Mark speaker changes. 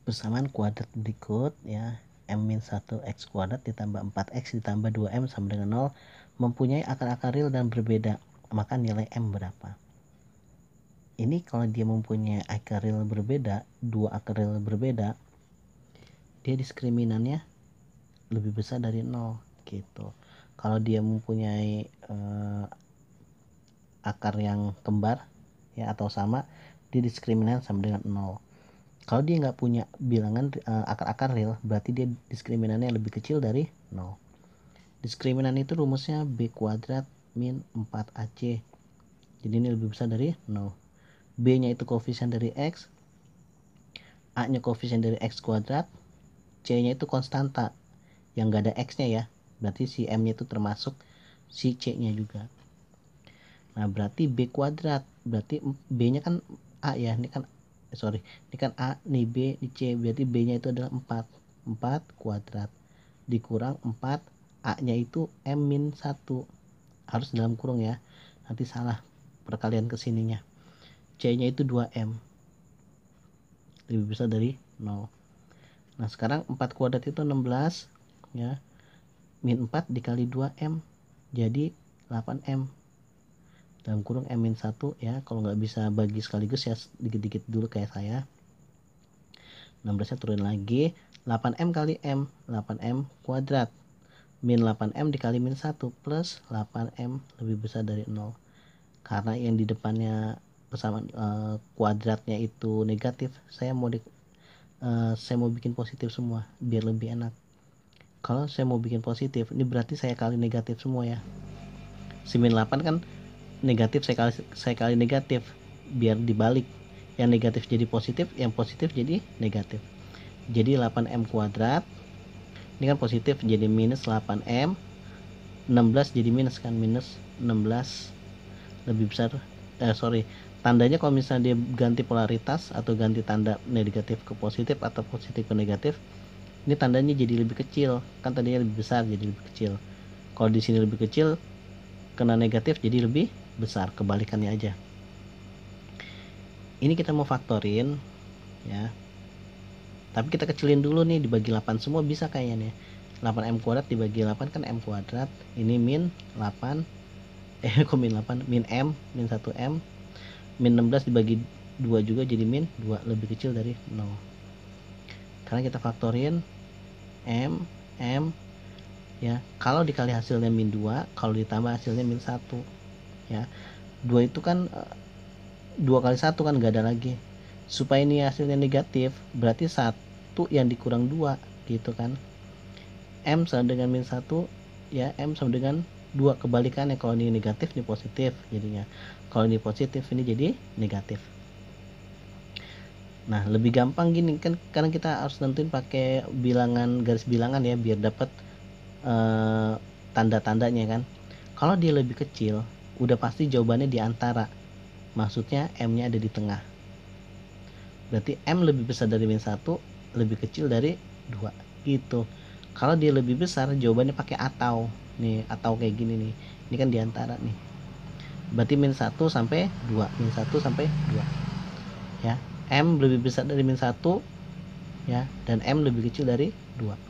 Speaker 1: Persamaan kuadrat berikut ya, m-1x kuadrat ditambah 4x ditambah 2m sama dengan 0 mempunyai akar-akar real dan berbeda, maka nilai m berapa? Ini kalau dia mempunyai akar real berbeda, dua akar real berbeda, dia diskriminannya lebih besar dari 0 gitu. Kalau dia mempunyai akar yang kembar ya atau sama, dia diskriminan sama dengan 0. Kalau dia nggak punya bilangan akar-akar real, berarti dia diskriminannya lebih kecil dari 0. Diskriminan itu rumusnya b kuadrat min 4ac. Jadi ini lebih besar dari 0. B nya itu koefisien dari x, A nya koefisien dari x kuadrat, C nya itu konstanta yang nggak ada x nya ya, berarti si m nya itu termasuk si C nya juga. Nah berarti b kuadrat, berarti b nya kan A ya, ini kan ini kan A, nih B, nih C, berarti B nya itu adalah 4 kuadrat dikurang 4, A nya itu M-1, harus dalam kurung ya, nanti salah perkalian kesininya. C nya itu 2M, lebih besar dari 0. Nah sekarang 4 kuadrat itu 16 ya, min 4 dikali 2M jadi 8M dalam kurung M-1 ya. Kalau nggak bisa bagi sekaligus ya dikit-dikit dulu kayak saya. 16 nya turun lagi, 8M kali M, 8M kuadrat min 8M dikali min 1 plus 8M lebih besar dari 0. Karena yang di depannya persamaan kuadratnya itu negatif, saya mau bikin positif semua biar lebih enak. Kalau saya mau bikin positif, ini berarti saya kali negatif semua ya. Si min 8 kan negatif, saya kali negatif biar dibalik, yang negatif jadi positif, yang positif jadi negatif. Jadi 8M kuadrat, ini kan positif jadi minus 8M, 16 jadi minus kan, minus 16 lebih besar, tandanya kalau misalnya dia ganti polaritas atau ganti tanda negatif ke positif atau positif ke negatif, ini tandanya jadi lebih kecil, kan tadinya lebih besar jadi lebih kecil. Kalau di sini lebih kecil kena negatif jadi lebih besar, kebalikannya aja. Ini kita mau faktorin ya, tapi kita kecilin dulu nih, dibagi 8 semua bisa kayaknya nih. 8M kuadrat dibagi 8 kan M kuadrat, ini min 8 kok min 8, min M, min 1M, min 16 dibagi 2 juga jadi min 2, lebih kecil dari 0. Karena kita faktorin M ya, kalau dikali hasilnya min 2, kalau ditambah hasilnya min 1 ya. 2 itu kan 2 kali 1 kan nggak ada lagi, supaya ini hasilnya negatif berarti 1 yang dikurang 2 gitu kan. M sama dengan min 1 ya, M sama dengan 2, kebalikannya, kalau ini negatif ini positif jadinya, kalau ini positif ini jadi negatif. Nah lebih gampang gini kan, karena kita harus nentuin pakai bilangan, garis bilangan ya, biar dapat tanda-tandanya kan. Kalau dia lebih kecil udah pasti jawabannya di antara, maksudnya M nya ada di tengah, berarti M lebih besar dari min 1, lebih kecil dari 2 gitu. Kalau dia lebih besar jawabannya pakai atau nih, atau kayak gini nih, ini kan di antara nih, berarti min 1 sampai 2, min 1 sampai 2 ya. M lebih besar dari min 1 ya, dan M lebih kecil dari 2.